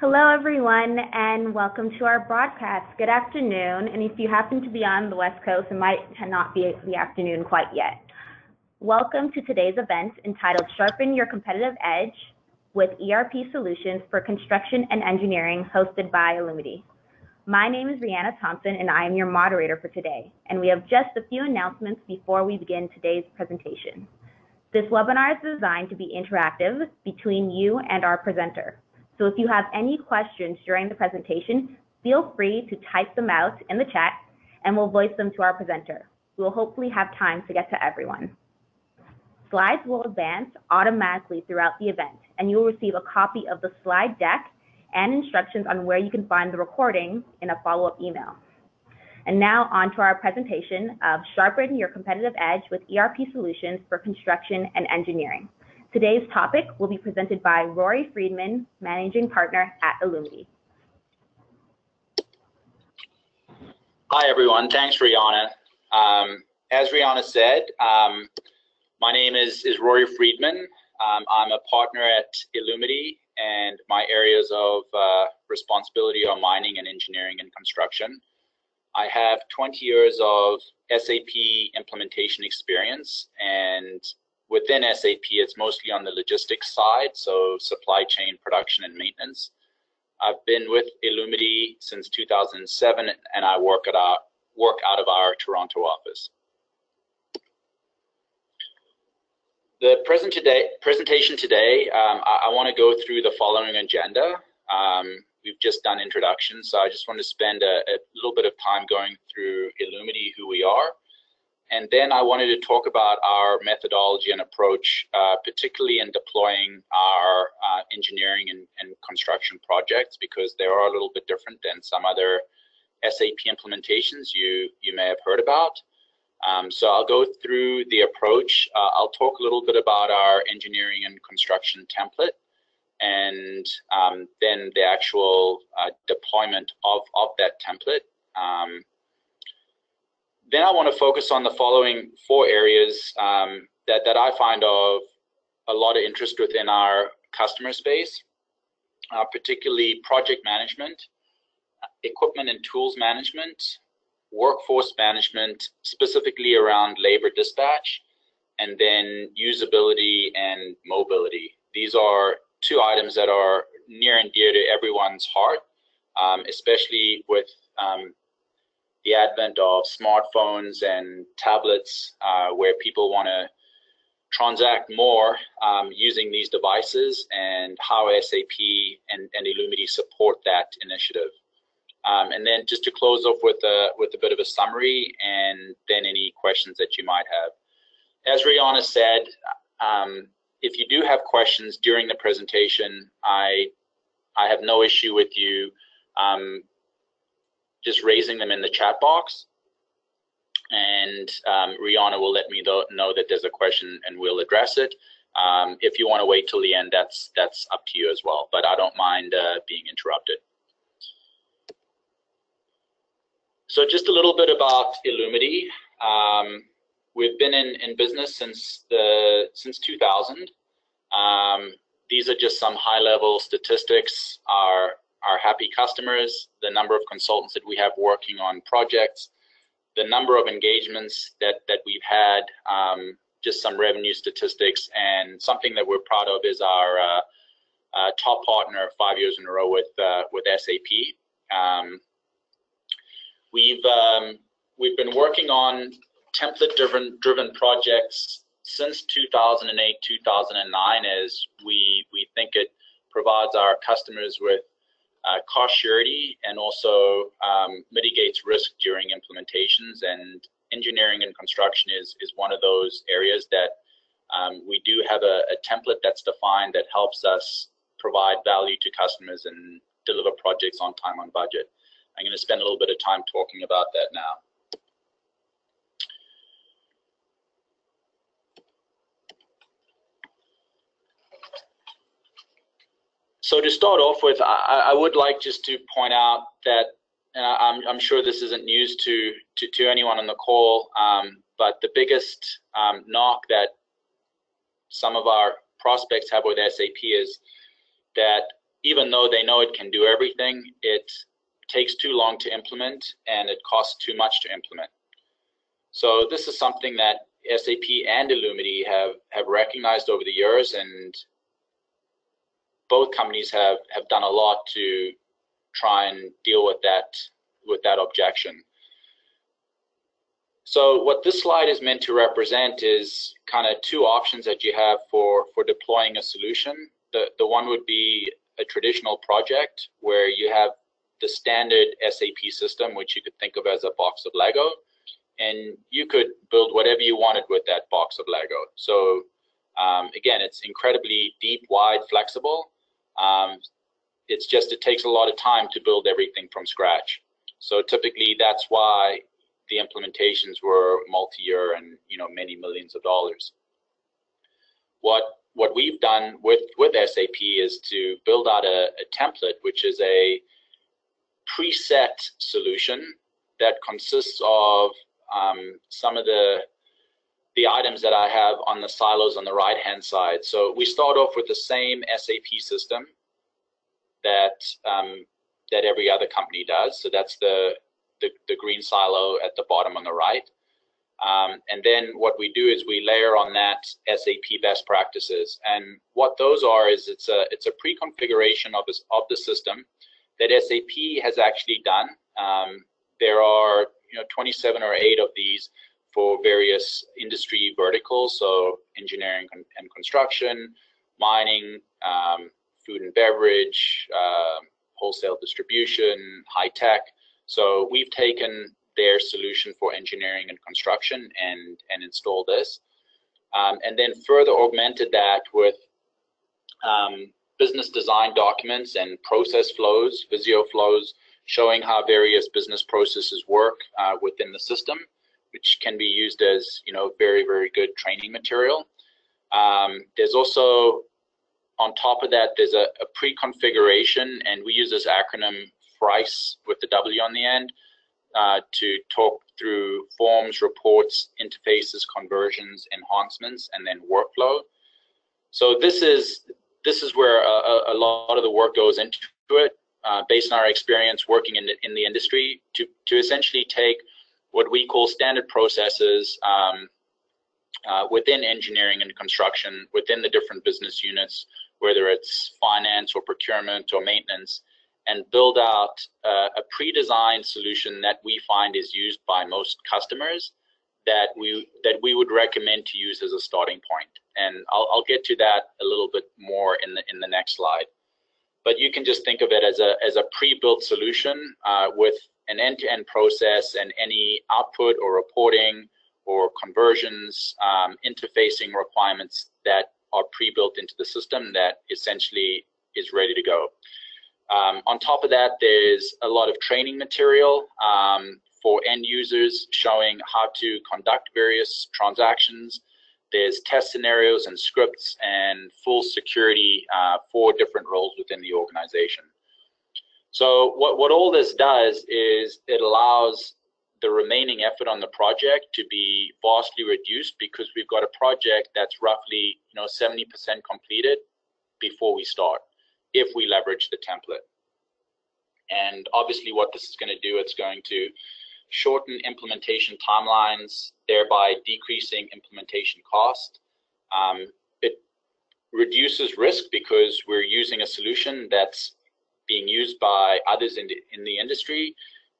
Hello, everyone, and welcome to our broadcast. Good afternoon, and if you happen to be on the West Coast, it might not be the afternoon quite yet. Welcome to today's event entitled Sharpen Your Competitive Edge with ERP Solutions for Construction and Engineering, hosted by Illumity. My name is Rihanna Thompson, and I am your moderator for today, and we have just a few announcements before we begin today's presentation. This webinar is designed to be interactive between you and our presenter. So if you have any questions during the presentation, feel free to type them out in the chat and we'll voice them to our presenter. We will hopefully have time to get to everyone. Slides will advance automatically throughout the event, and you will receive a copy of the slide deck and instructions on where you can find the recording in a follow-up email. And now on to our presentation of Sharpen Your Competitive Edge with ERP Solutions for Construction and Engineering. Today's topic will be presented by Rory Friedman, Managing Partner at Illumity. Hi, everyone. Thanks, Rihanna. As Rihanna said, my name is Rory Friedman. I'm a partner at Illumity, and my areas of responsibility are mining and engineering and construction. I have 20 years of SAP implementation experience, and within SAP, it's mostly on the logistics side, so supply chain, production, and maintenance. I've been with Illumity since 2007, and I work out of our Toronto office. The presentation today, I want to go through the following agenda. We've just done introductions, so I just want to spend a little bit of time going through Illumity, who we are. And then I wanted to talk about our methodology and approach, particularly in deploying our engineering and construction projects, because they are a little bit different than some other SAP implementations you may have heard about. So I'll go through the approach. I'll talk a little bit about our engineering and construction template, and then the actual deployment of that template. Then I want to focus on the following 4 areas that I find of a lot of interest within our customer space, particularly project management, equipment and tools management, workforce management, specifically around labor dispatch, and then usability and mobility. These are 2 items that are near and dear to everyone's heart, especially with the advent of smartphones and tablets, where people want to transact more using these devices, and how SAP and Illumity support that initiative. And then just to close off with a bit of a summary, and then any questions that you might have. As Rihanna said, if you do have questions during the presentation, I have no issue with you just raising them in the chat box, and Rihanna will let me know that there's a question and we'll address it. If you want to wait till the end, that's up to you as well, but I don't mind being interrupted. So just a little bit about Illumity. We've been in business since 2000. These are just some high-level statistics. Our happy customers, the number of consultants that we have working on projects, the number of engagements that we've had, just some revenue statistics, and something that we're proud of is our top partner 5 years in a row with SAP. We've been working on template-driven projects since 2008, 2009, as we think it provides our customers with cost surety, and also mitigates risk during implementations. And engineering and construction is one of those areas that we do have a template that's defined that helps us provide value to customers and deliver projects on time, on budget. I'm going to spend a little bit of time talking about that now. So to start off with, I would like just to point out that, and I'm sure this isn't news to anyone on the call, but the biggest knock that some of our prospects have with SAP is that even though they know it can do everything, it takes too long to implement and it costs too much to implement. So this is something that SAP and Illumity have recognized over the years, and both companies have done a lot to try and deal with that objection. So what this slide is meant to represent is kind of two options that you have for deploying a solution. The one would be a traditional project where you have the standard SAP system, which you could think of as a box of Lego, and you could build whatever you wanted with that box of Lego. So again, it's incredibly deep, wide, flexible. It's just, it takes a lot of time to build everything from scratch. So typically that's why the implementations were multi-year and, you know, many millions of dollars. What we've done with SAP is to build out a template, which is a preset solution that consists of some of the items that I have on the silos on the right-hand side. So we start off with the same SAP system that every other company does. So that's the green silo at the bottom on the right. And then what we do is we layer on that SAP best practices. And what those are is it's a pre-configuration of the system that SAP has actually done. There are 27 or 8 of these for various industry verticals, so engineering and construction, mining, food and beverage, wholesale distribution, high tech. So we've taken their solution for engineering and construction and installed this, and then further augmented that with business design documents and process flows, Visio flows, showing how various business processes work within the system, which can be used as very, very good training material. There's also, on top of that, there's a pre-configuration, and we use this acronym FRICE with the W on the end to talk through forms, reports, interfaces, conversions, enhancements, and then workflow. So this is where a lot of the work goes into it, based on our experience working in the industry, to essentially take what we call standard processes within engineering and construction, within the different business units, whether it's finance or procurement or maintenance, and build out a pre-designed solution that we find is used by most customers that we would recommend to use as a starting point. And I'll get to that a little bit more in the next slide. But you can just think of it as a pre-built solution with an end-to-end process and any output or reporting or conversions, interfacing requirements that are pre-built into the system that essentially is ready to go. On top of that, there's a lot of training material for end users showing how to conduct various transactions. There's test scenarios and scripts and full security for different roles within the organization. So what all this does is it allows the remaining effort on the project to be vastly reduced, because we've got a project that's roughly 70% completed before we start, if we leverage the template. And obviously what this is going to do, it's going to shorten implementation timelines, thereby decreasing implementation cost. It reduces risk because we're using a solution that's being used by others in the industry,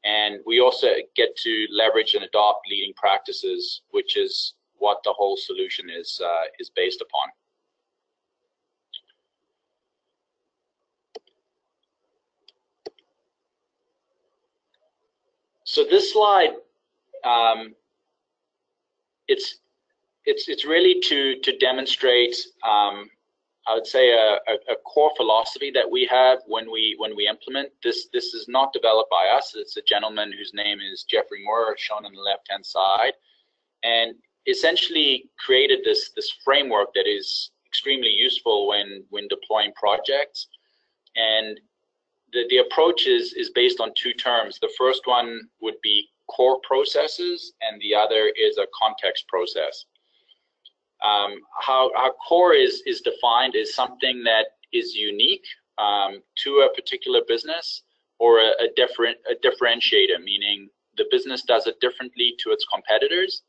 and we also get to leverage and adopt leading practices, which is what the whole solution is based upon. So this slide, it's really to demonstrate, I would say, a core philosophy that we have when we implement this. This is not developed by us. It's a gentleman whose name is Jeffrey Moore, shown on the left-hand side, and essentially created this framework that is extremely useful when deploying projects. And the approach is based on two terms. The first one would be core processes, and the other is a context process. How core is defined is something that is unique to a particular business, or a differentiator, meaning the business does it differently to its competitors,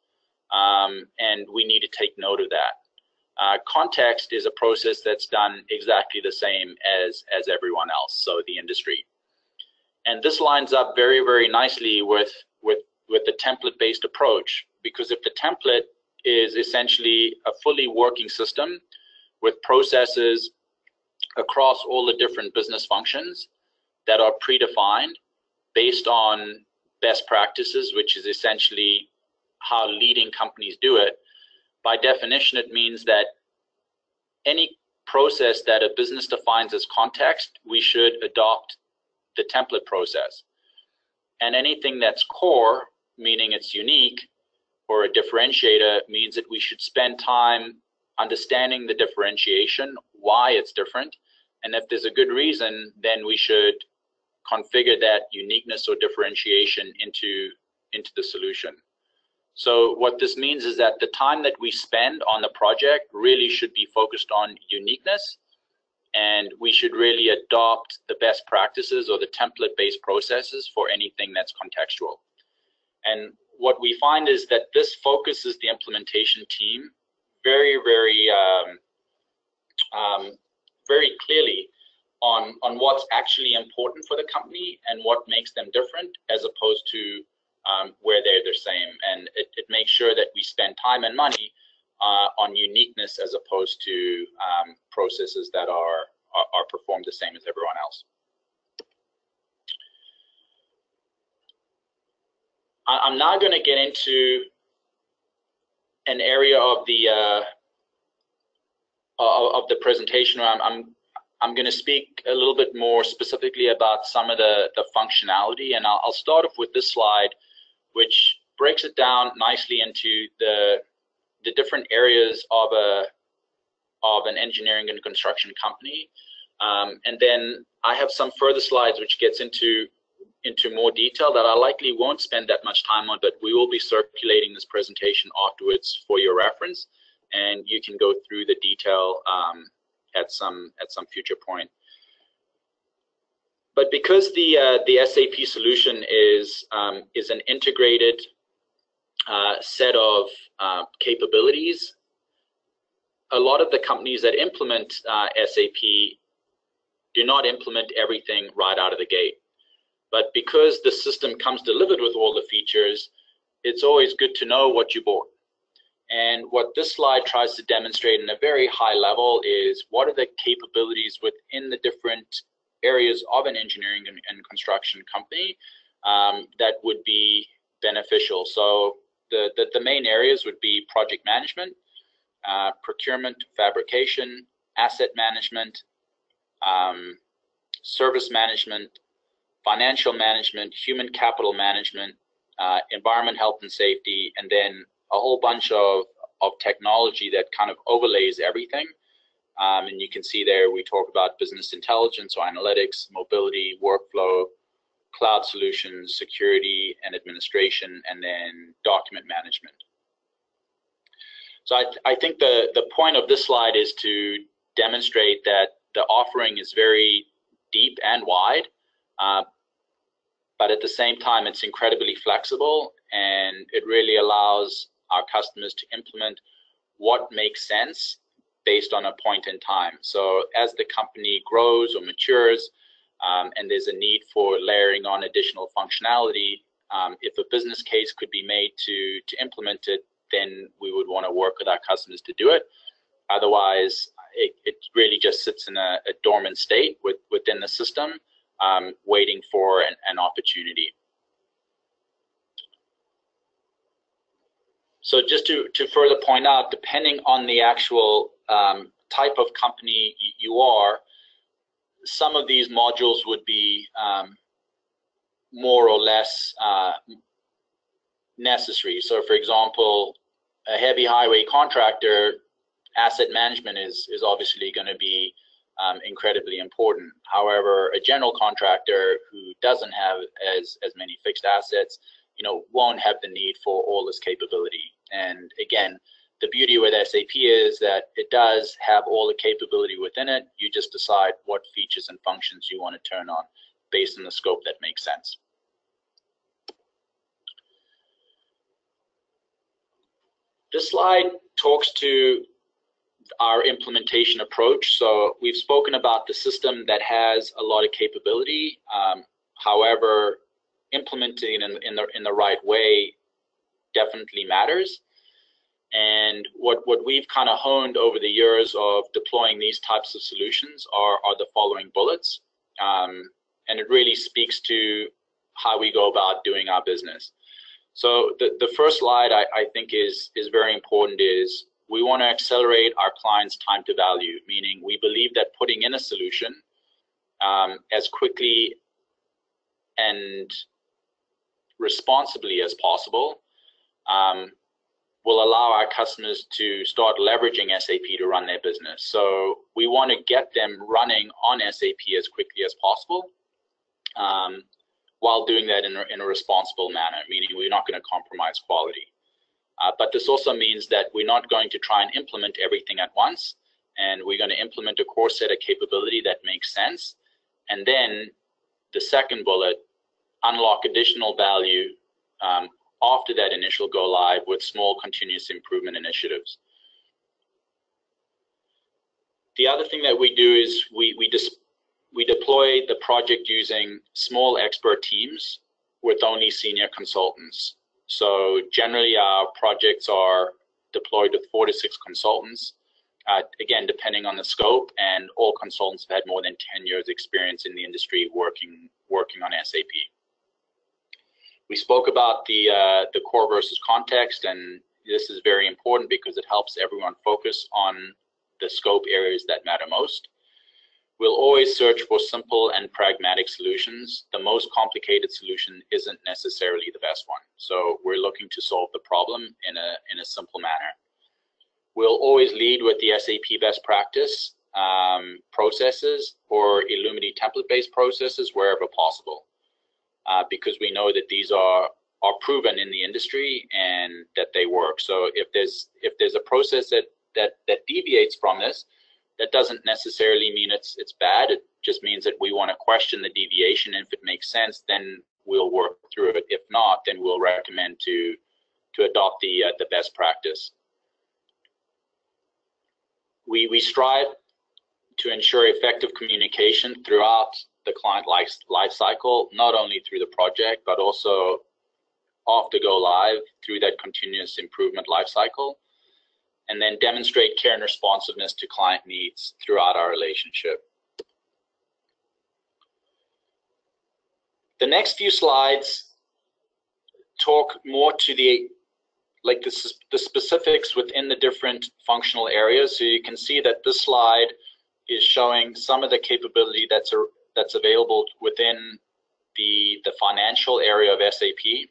and we need to take note of that. Context is a process that's done exactly the same as everyone else, so the industry. And this lines up very, very nicely with the template-based approach, because if the template is essentially a fully working system with processes across all the different business functions that are predefined based on best practices, which is essentially how leading companies do it, by definition, it means that any process that a business defines as context, we should adopt the template process. And anything that's core, meaning it's unique, or a differentiator, means that we should spend time understanding the differentiation, why it's different, and if there's a good reason, then we should configure that uniqueness or differentiation into the solution. So what this means is that the time that we spend on the project really should be focused on uniqueness, and we should really adopt the best practices or the template-based processes for anything that's contextual. And what we find is that this focuses the implementation team very, very, very clearly on what's actually important for the company and what makes them different, as opposed to where they're the same. And it makes sure that we spend time and money on uniqueness, as opposed to processes that are performed the same as everyone else. I'm now going to get into an area of the presentation where I'm going to speak a little bit more specifically about some of the functionality, and I'll start off with this slide, which breaks it down nicely into the different areas of an engineering and construction company, and then I have some further slides which gets into more detail that I likely won't spend that much time on, but we will be circulating this presentation afterwards for your reference, and you can go through the detail at some future point. But because the SAP solution is an integrated set of capabilities, a lot of the companies that implement SAP do not implement everything right out of the gate. But because the system comes delivered with all the features, it's always good to know what you bought. And what this slide tries to demonstrate in a very high level is what are the capabilities within the different areas of an engineering and construction company that would be beneficial. So the main areas would be project management, procurement, fabrication, asset management, service management, financial management, human capital management, environment, health and safety, and then a whole bunch of technology that kind of overlays everything. And you can see there we talk about business intelligence or analytics, mobility, workflow, cloud solutions, security and administration, and then document management. So I think the point of this slide is to demonstrate that the offering is very deep and wide, but at the same time it's incredibly flexible, and it really allows our customers to implement what makes sense based on a point in time. So as the company grows or matures, and there's a need for layering on additional functionality, if a business case could be made to implement it, then we would want to work with our customers to do it. Otherwise, it really just sits in a dormant state within the system, waiting for an opportunity. So just to further point out, depending on the actual type of company you are, some of these modules would be more or less necessary. So for example, a heavy highway contractor, asset management is obviously going to be incredibly important. However, a general contractor who doesn't have as many fixed assets, won't have the need for all this capability. And again, The beauty with SAP is that it does have all the capability within it. You just decide what features and functions you want to turn on based on the scope that makes sense. This slide talks to our implementation approach. So we've spoken about the system that has a lot of capability. However, implementing it in the right way definitely matters. And what we've kind of honed over the years of deploying these types of solutions are the following bullets. And it really speaks to how we go about doing our business. So the first slide I think is very important is we want to accelerate our clients' time to value, meaning we believe that putting in a solution as quickly and responsibly as possible will allow our customers to start leveraging SAP to run their business. So we want to get them running on SAP as quickly as possible, while doing that in a responsible manner, meaning we're not going to compromise quality. But this also means that we're not going to try and implement everything at once, and we're going to implement a core set of capability that makes sense. And then the second bullet, unlock additional value after that initial go live with small continuous improvement initiatives. The other thing that we do is we deploy the project using small expert teams with only senior consultants. So generally our projects are deployed with 4 to 6 consultants, again, depending on the scope, and all consultants have had more than 10 years experience in the industry working on SAP. We spoke about the core versus context, and this is very important because it helps everyone focus on the scope areas that matter most. We'll always search for simple and pragmatic solutions. The most complicated solution isn't necessarily the best one. So we're looking to solve the problem in a simple manner. We'll always lead with the SAP best practice processes or Illumity template-based processes wherever possible, because we know that these are proven in the industry and that they work. So if there's a process that deviates from this, that doesn't necessarily mean it's bad. It just means that we want to question the deviation. If it makes sense, then we'll work through it. If not, then we'll recommend to adopt the best practice. We strive to ensure effective communication throughout the client life cycle, not only through the project, but also after go live through that continuous improvement life cycle, and then demonstrate care and responsiveness to client needs throughout our relationship. The next few slides talk more to the specifics within the different functional areas. So you can see that this slide is showing some of the capability that's available within the financial area of SAP.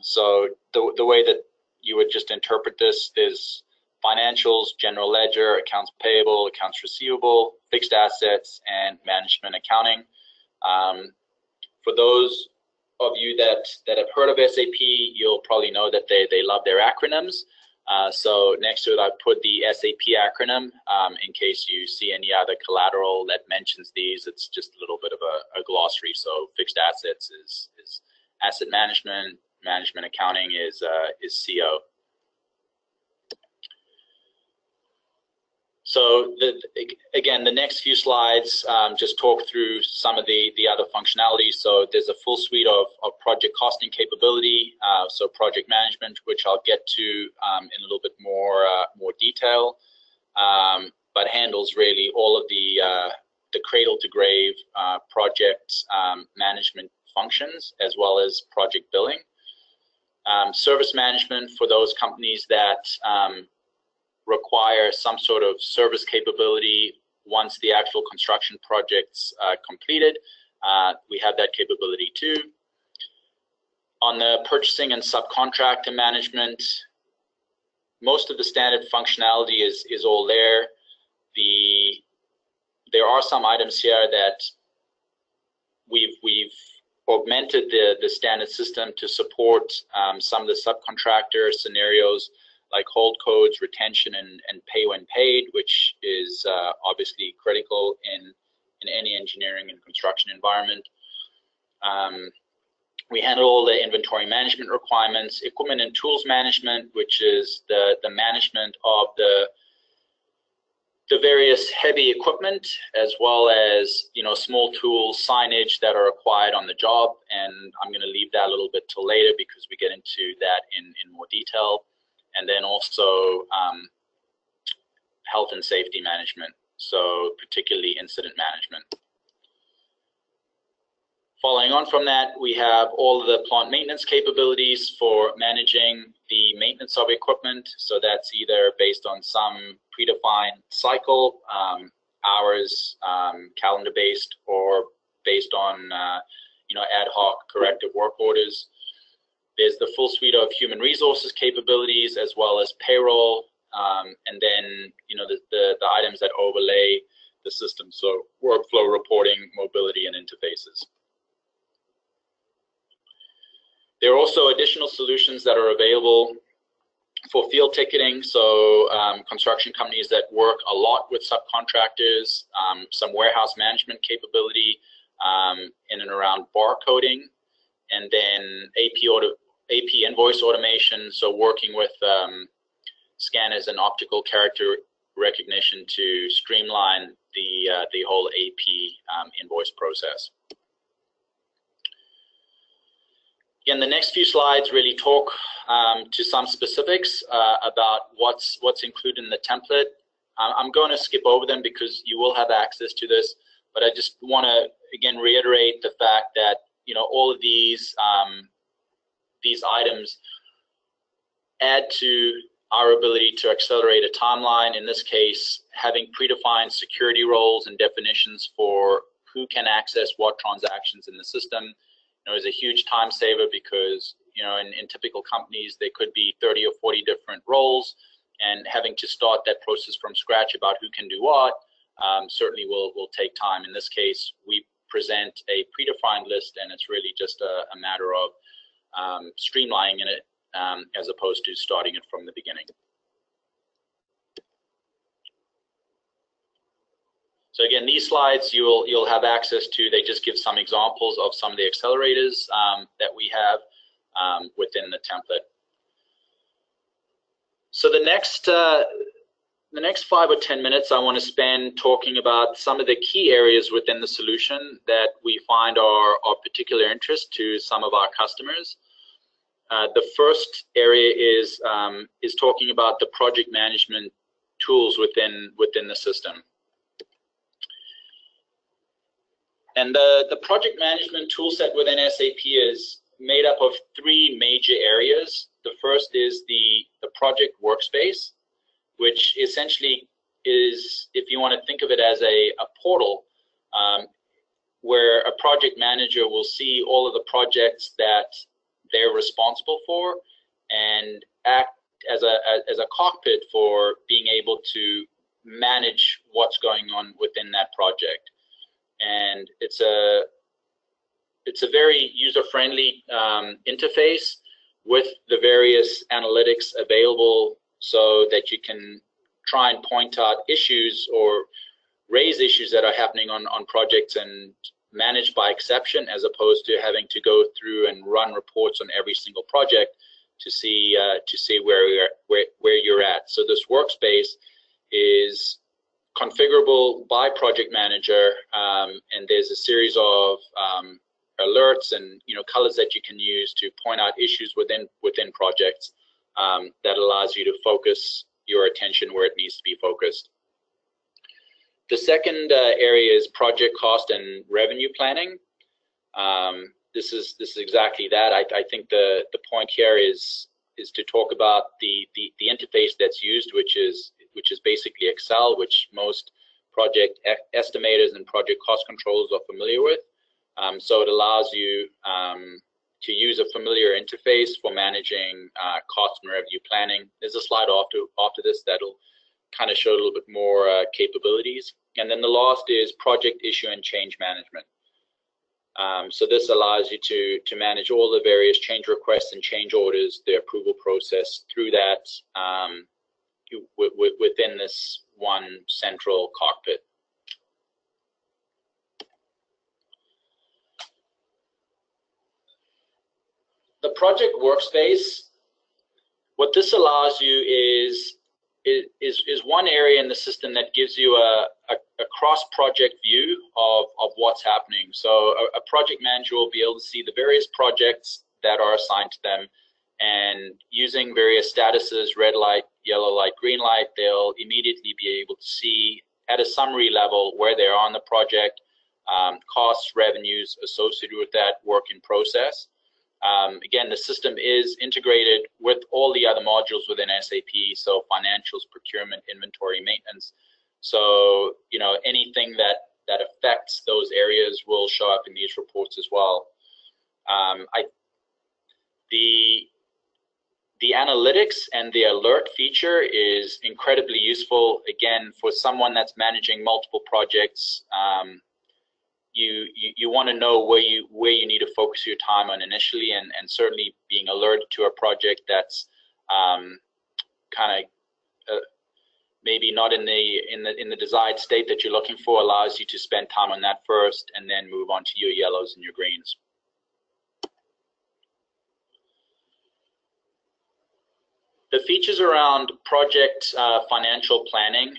So the way that you would just interpret this is financials, general ledger, accounts payable, accounts receivable, fixed assets, and management accounting. For those of you that have heard of SAP, you'll probably know that they love their acronyms. So next to it, I put the SAP acronym in case you see any other collateral that mentions these. It's just a little bit of a glossary. So fixed assets is asset management. Management accounting is CO. So again, the next few slides just talk through some of the other functionalities. So there's a full suite of project costing capability. So project management, which I'll get to in a little bit more detail, but handles really all of the cradle to grave project management functions, as well as project billing. Service management for those companies that require some sort of service capability once the actual construction project's completed. We have that capability too. On the purchasing and subcontractor management, most of the standard functionality is all there. There are some items here that we've augmented the standard system to support some of the subcontractor scenarios, like hold codes, retention, and pay when paid, which is obviously critical in any engineering and construction environment. We handle all the inventory management requirements, equipment and tools management, which is the management of the various heavy equipment, as well as, you know, small tools, signage that are required on the job. And I'm going to leave that a little bit till later because we get into that in more detail. And then also health and safety management, so particularly incident management. Following on from that, we have all the plant maintenance capabilities for managing the maintenance of equipment. So that's either based on some predefined cycle, hours, calendar-based, or based on you know, ad hoc corrective work orders. There's the full suite of human resources capabilities, as well as payroll, and then, you know, the items that overlay the system. So workflow reporting, mobility, and interfaces. There are also additional solutions that are available for field ticketing. So construction companies that work a lot with subcontractors, some warehouse management capability in and around barcoding, and then AP invoice automation. So working with scanners and optical character recognition to streamline the whole AP invoice process. Again, the next few slides really talk to some specifics about what's included in the template. I'm going to skip over them because you will have access to this, but I just want to again reiterate the fact that, you know, all of these items add to our ability to accelerate a timeline. In this case, having predefined security roles and definitions for who can access what transactions in the system, you know, is a huge time saver because, you know, in typical companies, there could be 30 or 40 different roles, and having to start that process from scratch about who can do what certainly will take time. In this case, we present a predefined list, and it's really just a matter of streamlining it as opposed to starting it from the beginning. So again, these slides you'll have access to. They just give some examples of some of the accelerators that we have within the template. So the next 5 or 10 minutes I want to spend talking about some of the key areas within the solution that we find are of particular interest to some of our customers. The first area is talking about the project management tools within the system. And the project management tool set within SAP is made up of 3 major areas. The first is the project workspace, which essentially is, if you want to think of it as a portal, where a project manager will see all of the projects that they're responsible for and act as a cockpit for being able to manage what's going on within that project. And it's a very user-friendly interface with the various analytics available, so that you can try and point out issues or raise issues that are happening on projects and manage by exception, as opposed to having to go through and run reports on every single project to see where you're at. So this workspace is configurable by project manager, and there's a series of alerts and, you know, colors that you can use to point out issues within projects that allows you to focus your attention where it needs to be focused. The second area is project cost and revenue planning. This is exactly that. I think the point here is to talk about the interface that's used, which is basically Excel, which most project estimators and project cost controllers are familiar with. So it allows you to use a familiar interface for managing cost and revenue planning. There's a slide after this that'll kind of show a little bit more capabilities. And then the last is project issue and change management. So this allows you to manage all the various change requests and change orders, the approval process through that within this one central cockpit. The project workspace, what this allows you is one area in the system that gives you a cross-project view of what's happening. So a project manager will be able to see the various projects that are assigned to them, and using various statuses, red light, yellow light, green light, they'll immediately be able to see at a summary level where they are on the project, costs, revenues associated with that work in process. Again, the system is integrated with all the other modules within SAP, so financials, procurement, inventory, maintenance. So, you know, anything that affects those areas will show up in these reports as well. The analytics and the alert feature is incredibly useful, again, for someone that's managing multiple projects. You want to know where you need to focus your time on initially, and certainly being alerted to a project that's kind of maybe not in the desired state that you're looking for allows you to spend time on that first and then move on to your yellows and your greens. The features around project financial planning,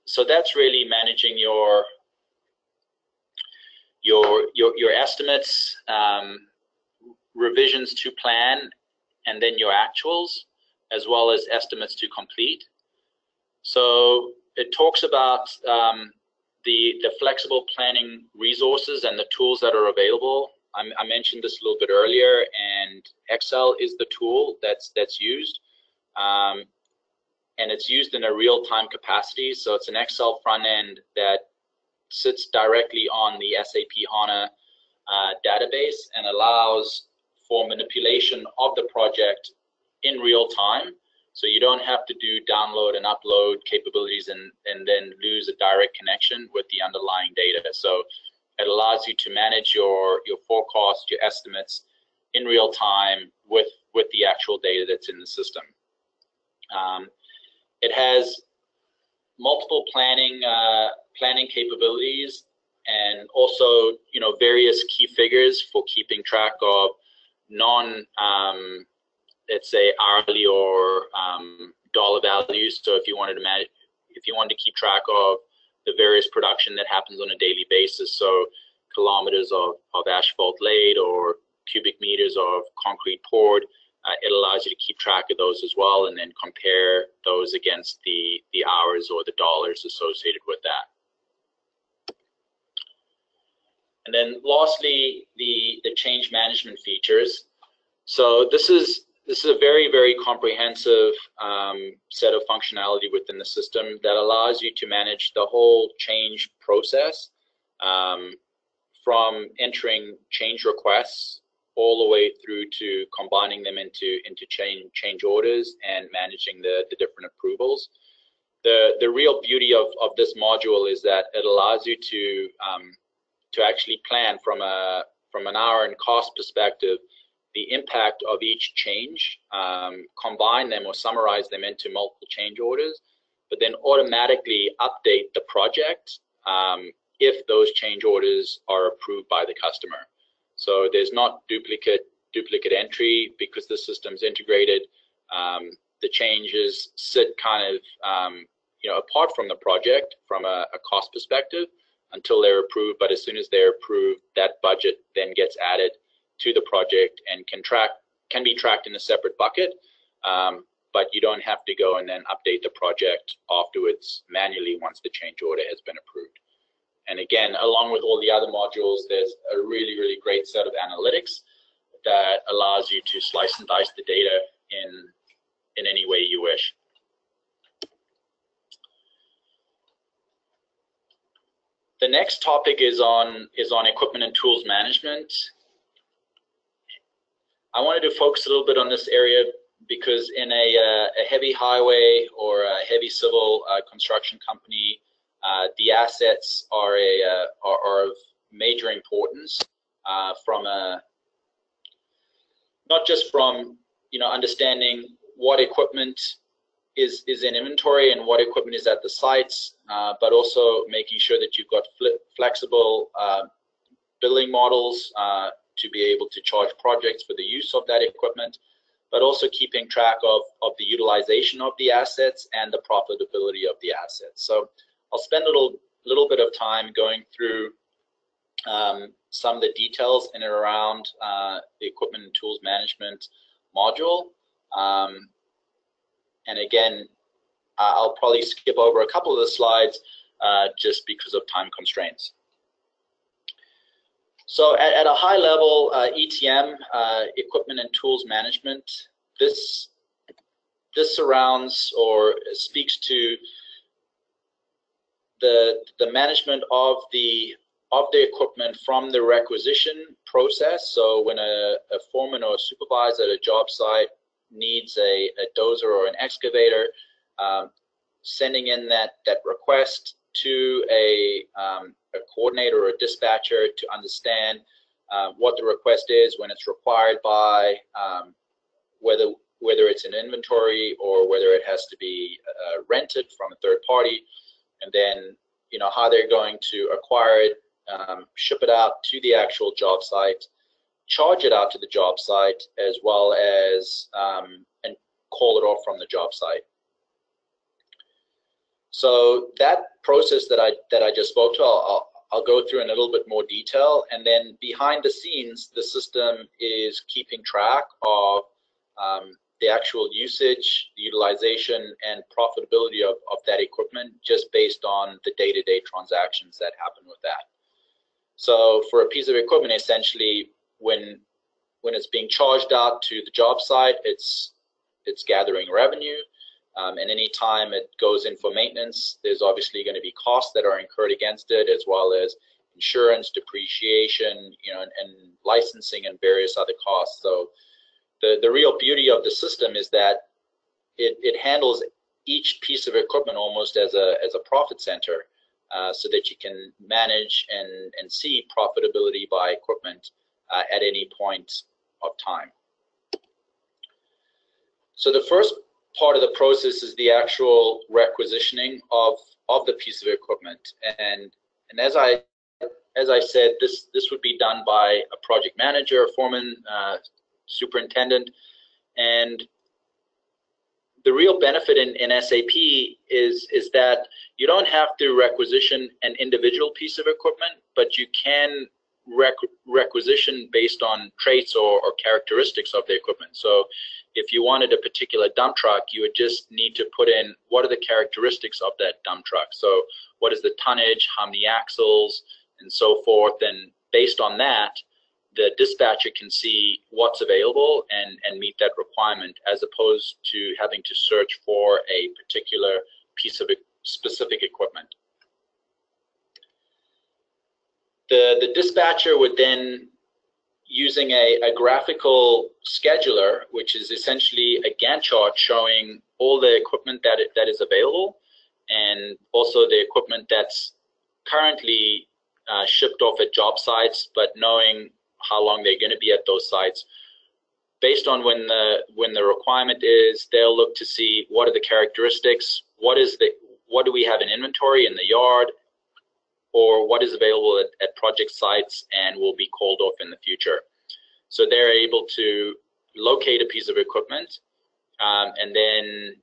so that's really managing your estimates, revisions to plan, and then your actuals, as well as estimates to complete. So it talks about the flexible planning resources and the tools that are available. I mentioned this a little bit earlier, and Excel is the tool that's used. And it's used in a real-time capacity, so it's an Excel front end that sits directly on the SAP HANA database and allows for manipulation of the project in real time. So you don't have to do download and upload capabilities and then lose a direct connection with the underlying data. So it allows you to manage your forecast, your estimates in real time with the actual data that's in the system. It has multiple planning capabilities, and also, you know, various key figures for keeping track of let's say hourly or dollar values. So if you wanted to keep track of the various production that happens on a daily basis, so kilometers of asphalt laid or cubic meters of concrete poured, it allows you to keep track of those as well, and then compare those against the hours or the dollars associated with that. And then lastly, the change management features. So this is a very, very comprehensive set of functionality within the system that allows you to manage the whole change process, from entering change requests all the way through to combining them into change orders and managing the different approvals. The real beauty of this module is that it allows you to actually plan from an hour and cost perspective the impact of each change, combine them or summarize them into multiple change orders, but then automatically update the project if those change orders are approved by the customer. So there's not duplicate entry because the system's integrated. The changes sit kind of apart from the project from a cost perspective until they're approved, but as soon as they're approved, that budget then gets added to the project and can be tracked in a separate bucket, but you don't have to go and then update the project afterwards manually once the change order has been approved. And again, along with all the other modules, there's a really, really great set of analytics that allows you to slice and dice the data in any way you wish. The next topic is on equipment and tools management. I wanted to focus a little bit on this area because in a heavy highway or a heavy civil construction company, the assets are of major importance. from not just from understanding what equipment is in inventory and what equipment is at the sites, but also making sure that you've got flexible billing models to be able to charge projects for the use of that equipment, but also keeping track of the utilization of the assets and the profitability of the assets. So I'll spend a little bit of time going through some of the details in and around the equipment and tools management module. And again, I'll probably skip over a couple of the slides just because of time constraints. So at a high level, ETM, equipment and tools management, this surrounds or speaks to the management of the equipment from the requisition process. So when a foreman or a supervisor at a job site needs a dozer or an excavator, sending in that request to a coordinator or a dispatcher to understand what the request is, when it's required by, whether it's an inventory or whether it has to be rented from a third party, and then how they're going to acquire it, ship it out to the actual job site, charge it out to the job site, as well as and call it off from the job site. So that process that I just spoke to, I'll go through in a little bit more detail, and then behind the scenes, the system is keeping track of the actual usage, the utilization, and profitability of that equipment just based on the day-to-day transactions that happen with that. So for a piece of equipment, essentially, when it's being charged out to the job site, it's gathering revenue. And any time it goes in for maintenance, there's obviously going to be costs that are incurred against it, as well as insurance, depreciation, and licensing and various other costs. So the real beauty of the system is that it handles each piece of equipment almost as a profit center, so that you can manage and see profitability by equipment at any point of time. So the first part of the process is the actual requisitioning of the piece of equipment, and as I said, this would be done by a project manager, a foreman, superintendent, and the real benefit in SAP is that you don't have to requisition an individual piece of equipment, but you can requisition based on traits or characteristics of the equipment. So if you wanted a particular dump truck, you would just need to put in what are the characteristics of that dump truck. So what is the tonnage, how many axles, and so forth. And based on that, the dispatcher can see what's available and meet that requirement, as opposed to having to search for a particular piece of specific equipment. The dispatcher would then, using a graphical scheduler, which is essentially a Gantt chart showing all the equipment that is available, and also the equipment that's currently shipped off at job sites, but knowing how long they're going to be at those sites. Based on when the requirement is, they'll look to see what are the characteristics, what do we have in inventory in the yard, or what is available at project sites and will be called off in the future. So they're able to locate a piece of equipment and then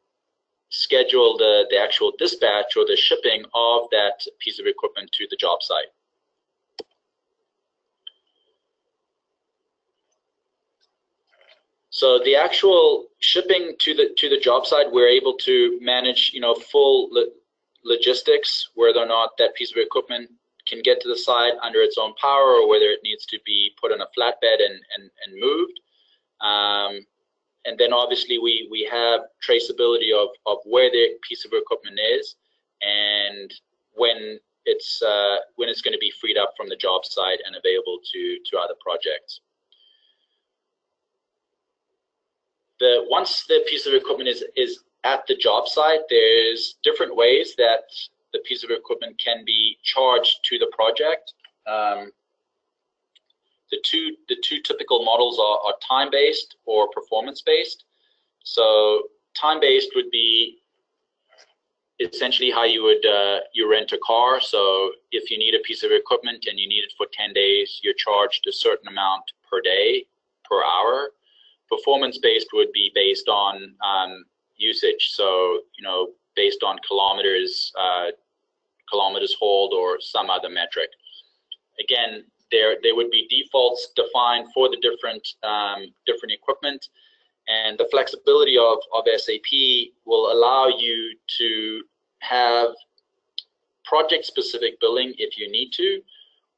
schedule the actual dispatch or the shipping of that piece of equipment to the job site. So the actual shipping to the job site, we're able to manage, full logistics, whether or not that piece of equipment can get to the site under its own power, or whether it needs to be put on a flatbed and moved. And then obviously we have traceability of where the piece of equipment is and when it's going to be freed up from the job site and available to other projects. Once the piece of equipment is at the job site, there's different ways that the piece of equipment can be charged to the project. The two typical models are time-based or performance-based. So time-based would be essentially how you would you rent a car. So if you need a piece of equipment and you need it for 10 days, you're charged a certain amount per day, per hour. Performance-based would be based on usage. So, you know, based on kilometers hauled or some other metric. Again, there would be defaults defined for the different equipment, and the flexibility of SAP will allow you to have project-specific billing if you need to,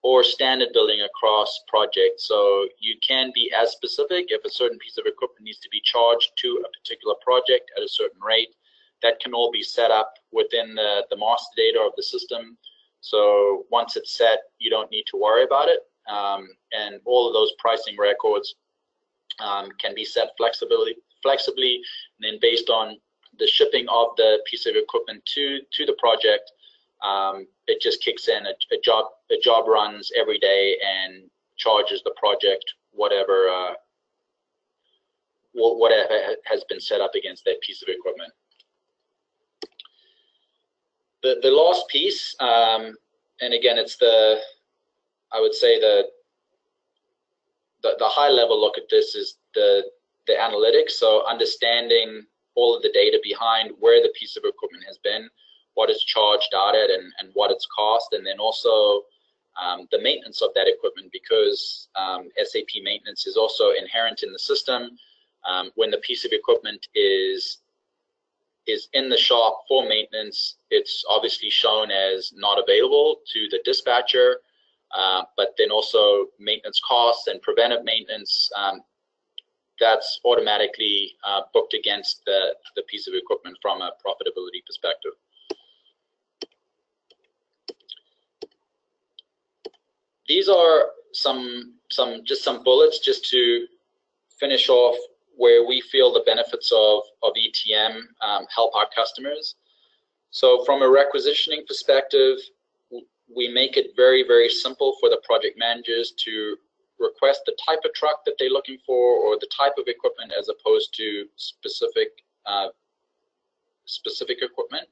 or standard billing across projects. So you can be as specific if a certain piece of equipment needs to be charged to a particular project at a certain rate. That can all be set up within the master data of the system. So once it's set, you don't need to worry about it. And all of those pricing records can be set flexibly, and then based on the shipping of the piece of equipment to the project, it just kicks in. A job runs every day and charges the project whatever has been set up against that piece of equipment. The last piece, and again, it's I would say the high level look at this is the analytics. So understanding all of the data behind where the piece of equipment has been, what it's charged out at, and what it's cost, and then also the maintenance of that equipment, because SAP maintenance is also inherent in the system. When the piece of equipment is in the shop for maintenance, it's obviously shown as not available to the dispatcher, but then also maintenance costs and preventive maintenance, that's automatically booked against the piece of equipment from a profitability perspective. These are some bullets just to finish off where we feel the benefits of ETM help our customers. So from a requisitioning perspective, we make it very, very simple for the project managers to request the type of truck that they're looking for or the type of equipment as opposed to specific equipment.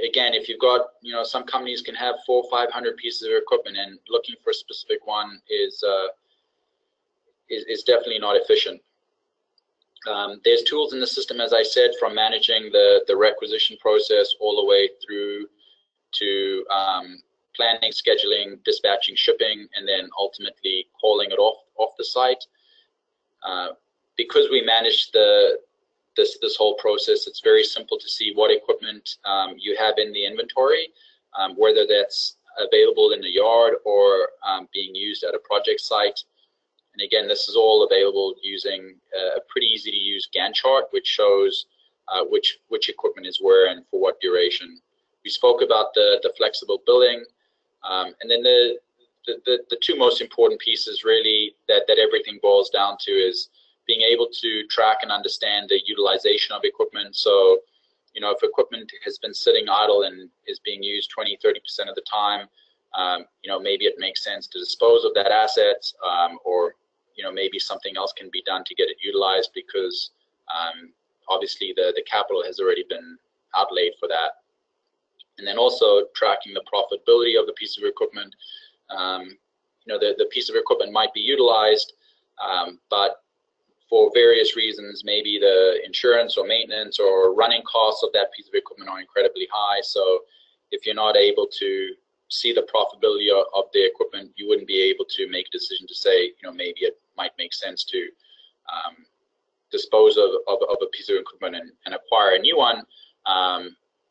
Again, if you've got, you know, some companies can have 400 or 500 pieces of equipment, and looking for a specific one is definitely not efficient. There's tools in the system, as I said, from managing the requisition process all the way through to planning, scheduling, dispatching, shipping, and then ultimately calling it off the site. Because we manage this whole process, it's very simple to see what equipment you have in the inventory, whether that's available in the yard or being used at a project site. And again, this is all available using a pretty easy to use Gantt chart, which shows which equipment is where and for what duration. We spoke about the flexible billing, and then the two most important pieces really that everything boils down to is being able to track and understand the utilization of equipment. So, you know, if equipment has been sitting idle and is being used 20–30% of the time, you know, maybe it makes sense to dispose of that asset, or, you know, maybe something else can be done to get it utilized because obviously the capital has already been outlaid for that. And then also tracking the profitability of the piece of equipment. You know, the piece of equipment might be utilized, but for various reasons, maybe the insurance or maintenance or running costs of that piece of equipment are incredibly high. So if you're not able to see the profitability of the equipment, you wouldn't be able to make a decision to say, you know, maybe it might make sense to dispose of a piece of equipment and acquire a new one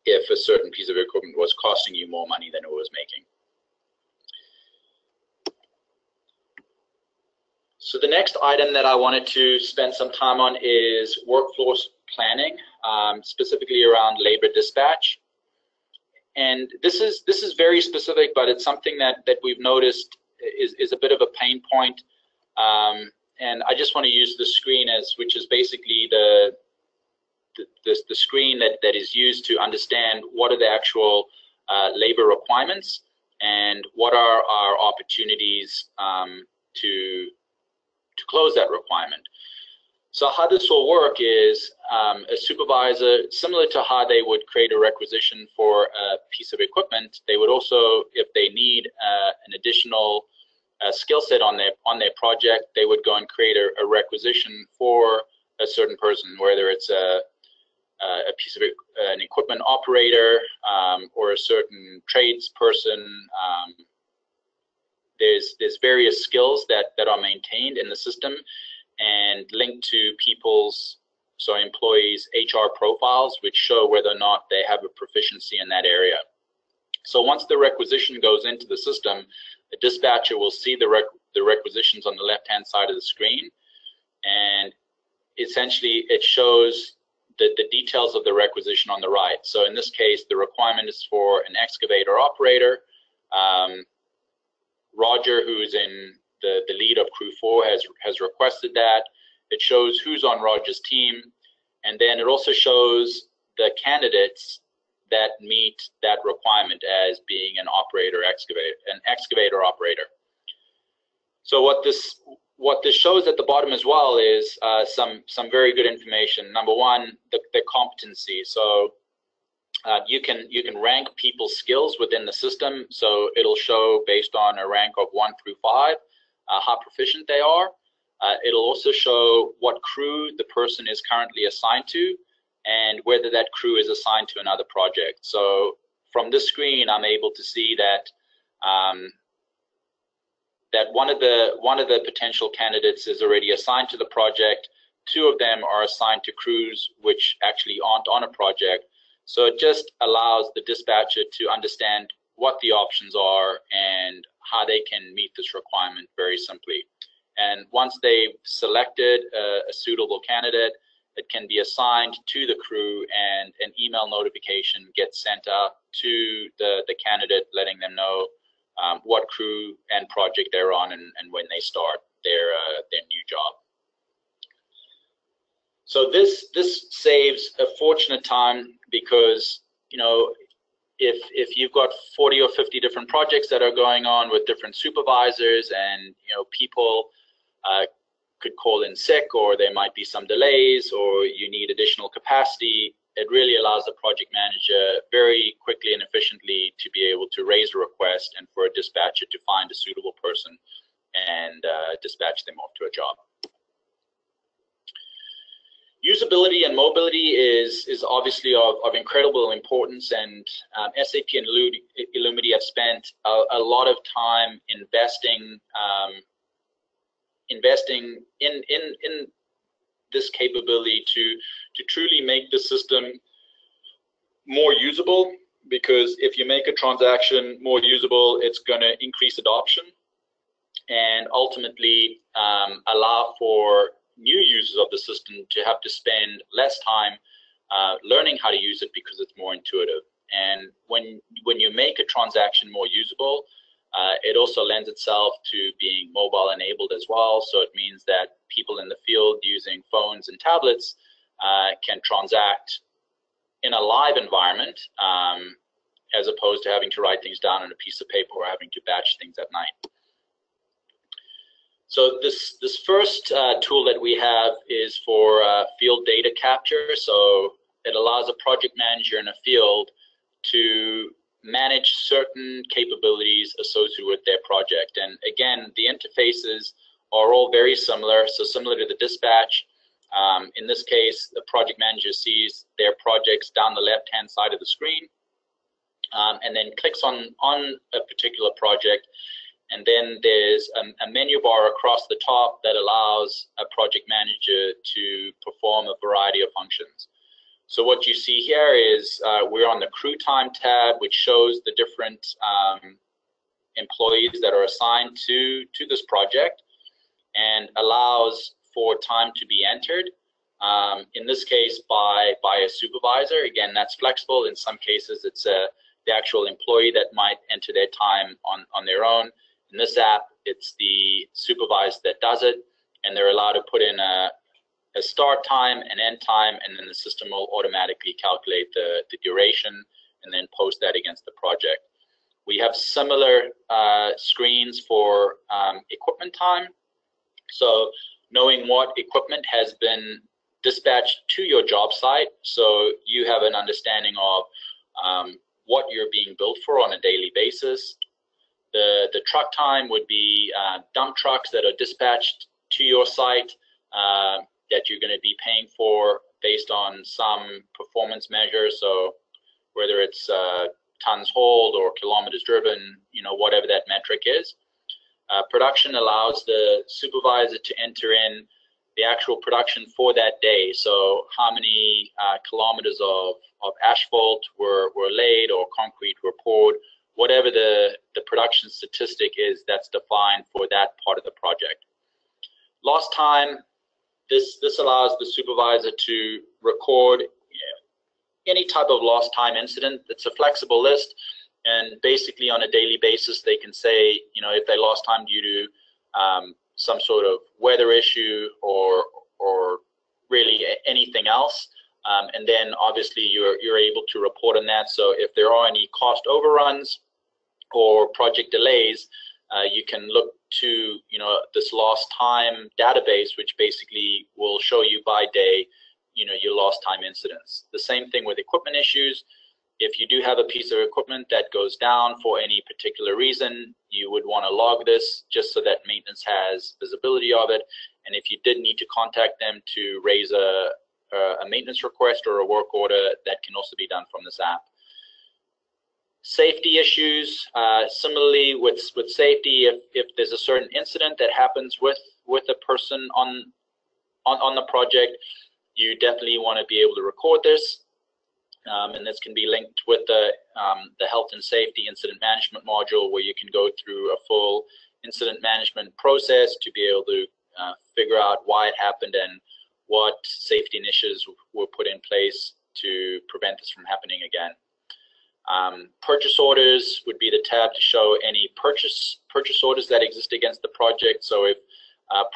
if a certain piece of equipment was costing you more money than it was making. So the next item that I wanted to spend some time on is workforce planning, specifically around labor dispatch. And this is very specific, but it's something that we've noticed is a bit of a pain point. And I just want to use the screen which is basically the screen that is used to understand what are the actual labor requirements and what are our opportunities to close that requirement. So how this will work is a supervisor, similar to how they would create a requisition for a piece of equipment, they would also, if they need an additional skill set on their project, they would go and create a requisition for a certain person, whether it's a piece of an equipment operator or a certain tradesperson. There's various skills that are maintained in the system and linked to employees' HR profiles, which show whether or not they have a proficiency in that area. So once the requisition goes into the system, the dispatcher will see the requisitions on the left-hand side of the screen, and essentially it shows the details of the requisition on the right. So in this case, the requirement is for an excavator operator. Roger, who's in the lead of Crew 4, has requested that. It shows who's on Roger's team, and then it also shows the candidates that meet that requirement as being an excavator operator. So what this shows at the bottom as well is some very good information. Number one, the competency. So you can rank people's skills within the system. So it'll show based on a rank of 1 through 5 how proficient they are. It'll also show what crew the person is currently assigned to and whether that crew is assigned to another project. So from this screen, I'm able to see that that one of the potential candidates is already assigned to the project. 2 of them are assigned to crews which actually aren't on a project. So it just allows the dispatcher to understand what the options are and how they can meet this requirement very simply. And once they've selected a suitable candidate, it can be assigned to the crew, and an email notification gets sent out to the candidate, letting them know what crew and project they're on and when they start their new job. So this saves a fortunate time, because if you've got 40 or 50 different projects that are going on with different supervisors, and people could call in sick, or there might be some delays, or you need additional capacity, it really allows the project manager very quickly and efficiently to be able to raise a request and for a dispatcher to find a suitable person and dispatch them off to a job. Usability and mobility is obviously of incredible importance, and SAP and Illumity have spent a lot of time investing in this capability to truly make the system more usable, because if you make a transaction more usable, it's going to increase adoption and ultimately allow for new users of the system to have to spend less time learning how to use it, because it's more intuitive. And when you make a transaction more usable, it also lends itself to being mobile enabled as well. So it means that people in the field using phones and tablets can transact in a live environment, as opposed to having to write things down on a piece of paper or having to batch things at night. So this first tool that we have is for field data capture. So it allows a project manager in a field to manage certain capabilities associated with their project. And again, the interfaces are all very similar. So similar to the dispatch, in this case, the project manager sees their projects down the left-hand side of the screen, and then clicks on a particular project. And then there's a menu bar across the top that allows a project manager to perform a variety of functions. So what you see here is we're on the crew time tab, which shows the different employees that are assigned to this project and allows for time to be entered. In this case, by a supervisor. Again, that's flexible. In some cases, it's the actual employee that might enter their time on their own. In this app, it's the supervisor that does it, and they're allowed to put in a start time, an end time, and then the system will automatically calculate the duration and then post that against the project. We have similar screens for equipment time. So knowing what equipment has been dispatched to your job site, so you have an understanding of what you're being billed for on a daily basis. The truck time would be dump trucks that are dispatched to your site that you're going to be paying for based on some performance measure. So whether it's tons hauled or kilometers driven, whatever that metric is. Production allows the supervisor to enter in the actual production for that day. So how many kilometers of asphalt were laid or concrete were poured, whatever the production statistic is that's defined for that part of the project. Lost time, this allows the supervisor to record any type of lost time incident. It's a flexible list, and basically on a daily basis they can say, if they lost time due to some sort of weather issue or really anything else, and then obviously you're able to report on that. So if there are any cost overruns or project delays, you can look to this lost time database, which basically will show you by day your lost time incidents. The same thing with equipment issues. If you do have a piece of equipment that goes down for any particular reason, you would want to log this just so that maintenance has visibility of it. And if you did need to contact them to raise a maintenance request or a work order, that can also be done from this app. Safety issues, similarly with safety, if there's a certain incident that happens with a person on the project, you definitely want to be able to record this. And this can be linked with the health and safety incident management module, where you can go through a full incident management process to be able to figure out why it happened and what safety initiatives were put in place to prevent this from happening again. Purchase orders would be the tab to show any purchase orders that exist against the project. So if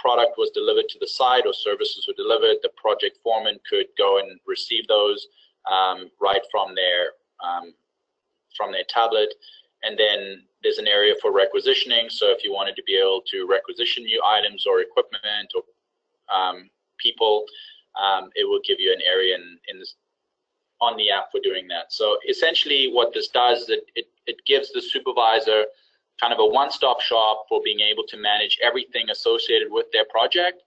product was delivered to the site or services were delivered, the project foreman could go and receive those right from their tablet. And then there's an area for requisitioning. So if you wanted to be able to requisition new items or equipment or people, it will give you an area on the app for doing that. So essentially what this does is it gives the supervisor kind of a one-stop shop for being able to manage everything associated with their project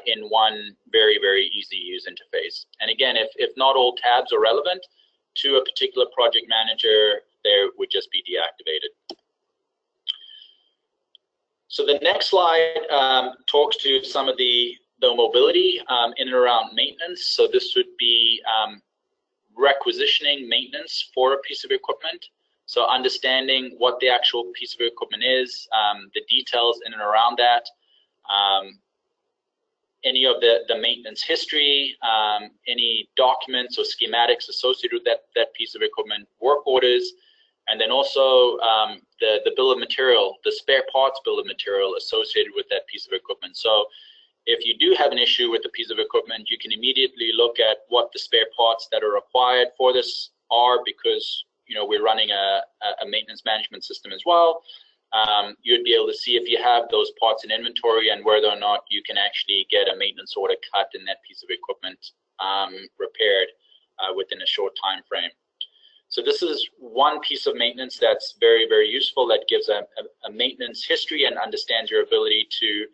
in one very, very easy use interface. And again, if not all tabs are relevant to a particular project manager, they would just be deactivated. So the next slide talks to some of the mobility in and around maintenance. So this would be requisitioning maintenance for a piece of equipment. So understanding what the actual piece of equipment is, the details in and around that, any of the maintenance history, any documents or schematics associated with that piece of equipment, work orders, and then also the bill of material, the spare parts bill of material associated with that piece of equipment. So if you do have an issue with a piece of equipment, you can immediately look at what the spare parts that are required for this are, because we're running a maintenance management system as well. You'd be able to see if you have those parts in inventory and whether or not you can actually get a maintenance order cut in that piece of equipment repaired within a short time frame. So this is one piece of maintenance that's very, very useful, that gives a maintenance history and understands your ability to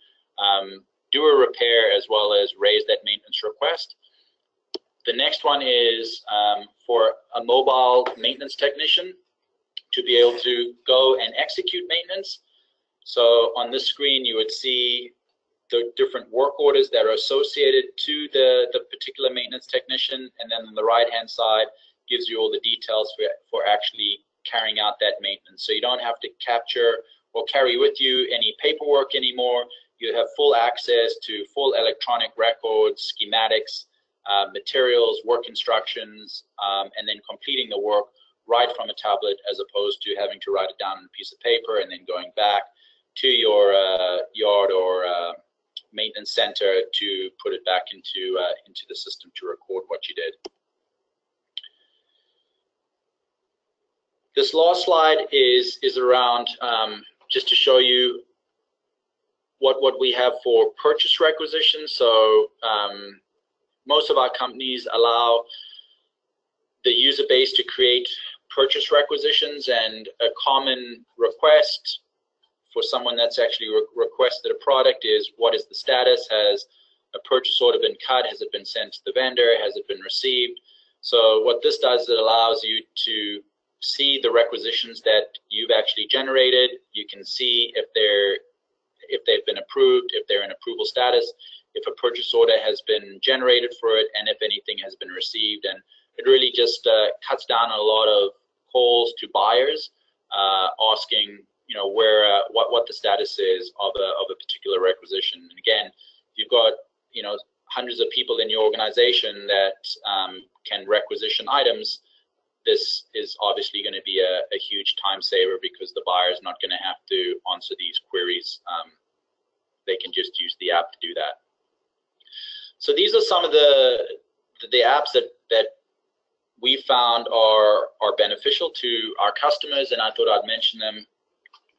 do a repair as well as raise that maintenance request. The next one is for a mobile maintenance technician to be able to go and execute maintenance. So on this screen, you would see the different work orders that are associated to the particular maintenance technician, and then on the right-hand side gives you all the details for actually carrying out that maintenance. So you don't have to capture or carry with you any paperwork anymore. You have full access to full electronic records, schematics, materials, work instructions, and then completing the work right from a tablet, as opposed to having to write it down on a piece of paper and then going back to your yard or maintenance center to put it back into the system to record what you did. This last slide is around just to show you what we have for purchase requisitions. So most of our companies allow the user base to create purchase requisitions, and a common request for someone that's actually requested a product is, what is the status? Has a purchase order been cut? Has it been sent to the vendor? Has it been received? So what this does, it allows you to see the requisitions that you've actually generated. You can see if they've been approved, if they're in approval status, if a purchase order has been generated for it, and if anything has been received. And it really just cuts down a lot of calls to buyers asking, what the status is of a particular requisition. And again, if you've got hundreds of people in your organization that can requisition items, this is obviously going to be a huge time saver, because the buyer is not going to have to answer these queries. They can just use the app to do that. So these are some of the apps that we found are beneficial to our customers, and I thought I'd mention them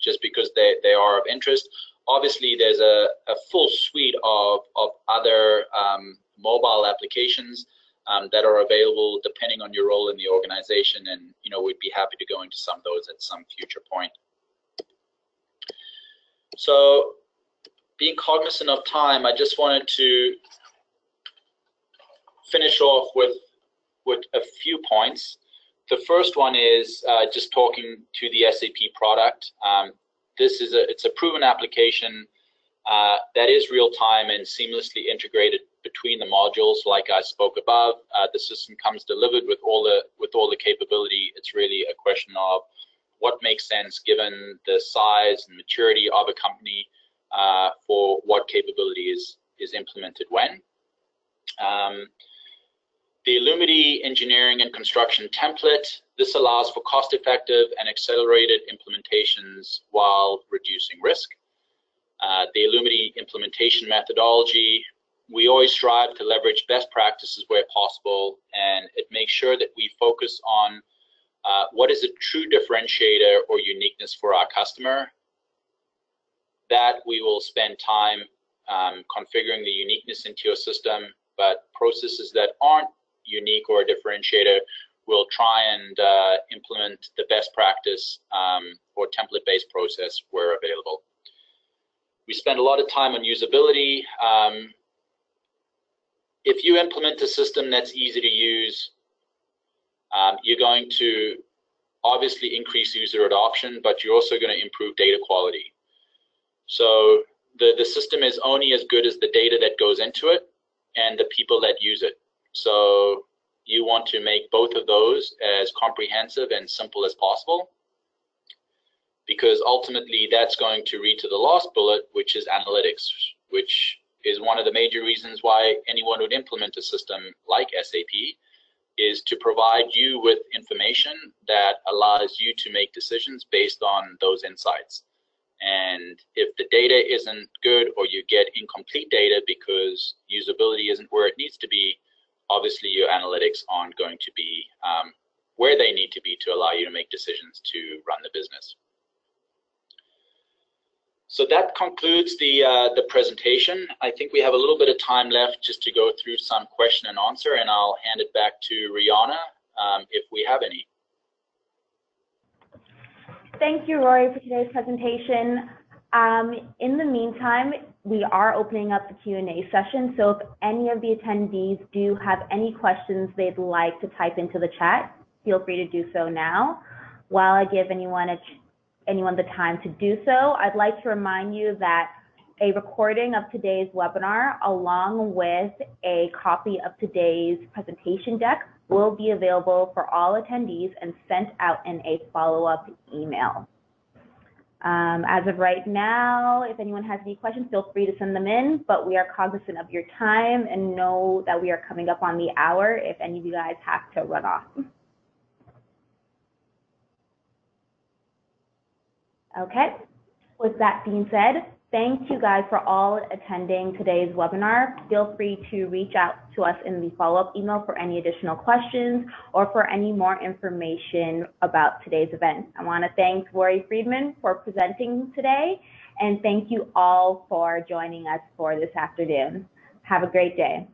just because they are of interest. Obviously, there's a full suite of other mobile applications that are available depending on your role in the organization, and we'd be happy to go into some of those at some future point. So, being cognizant of time, I just wanted to finish off with a few points. The first one is just talking to the SAP product. It's a proven application that is real-time and seamlessly integrated between the modules, like I spoke above. The system comes delivered with all the capability. It's really a question of what makes sense given the size and maturity of a company for what capability is implemented when. The Illumity engineering and construction template, this allows for cost-effective and accelerated implementations while reducing risk. The Illumity implementation methodology, we always strive to leverage best practices where possible, and it makes sure that we focus on what is a true differentiator or uniqueness for our customer. That we will spend time configuring the uniqueness into your system, but processes that aren't unique or a differentiator, we'll try and implement the best practice or template-based process where available. We spend a lot of time on usability. If you implement a system that's easy to use, you're going to obviously increase user adoption, but you're also going to improve data quality. So the system is only as good as the data that goes into it and the people that use it. So you want to make both of those as comprehensive and simple as possible, because ultimately that's going to lead to the last bullet, which is analytics, which is one of the major reasons why anyone would implement a system like SAP, is to provide you with information that allows you to make decisions based on those insights. And if the data isn't good, or you get incomplete data because usability isn't where it needs to be, obviously your analytics aren't going to be where they need to be to allow you to make decisions to run the business. So that concludes the presentation. I think we have a little bit of time left just to go through some question and answer, and I'll hand it back to Rihanna if we have any. Thank you, Rory, for today's presentation. In the meantime, we are opening up the Q&A session, so if any of the attendees do have any questions they'd like to type into the chat, feel free to do so now. While I give anyone the time to do so, I'd like to remind you that a recording of today's webinar, along with a copy of today's presentation deck, will be available for all attendees and sent out in a follow-up email. As of right now, if anyone has any questions, feel free to send them in, but we are cognizant of your time and know that we are coming up on the hour if any of you guys have to run off. Okay, with that being said, Thank you guys for all attending today's webinar. Feel free to reach out to us in the follow-up email for any additional questions or for any more information about today's event. I want to thank Rory Friedman for presenting today, and thank you all for joining us for this afternoon. Have a great day.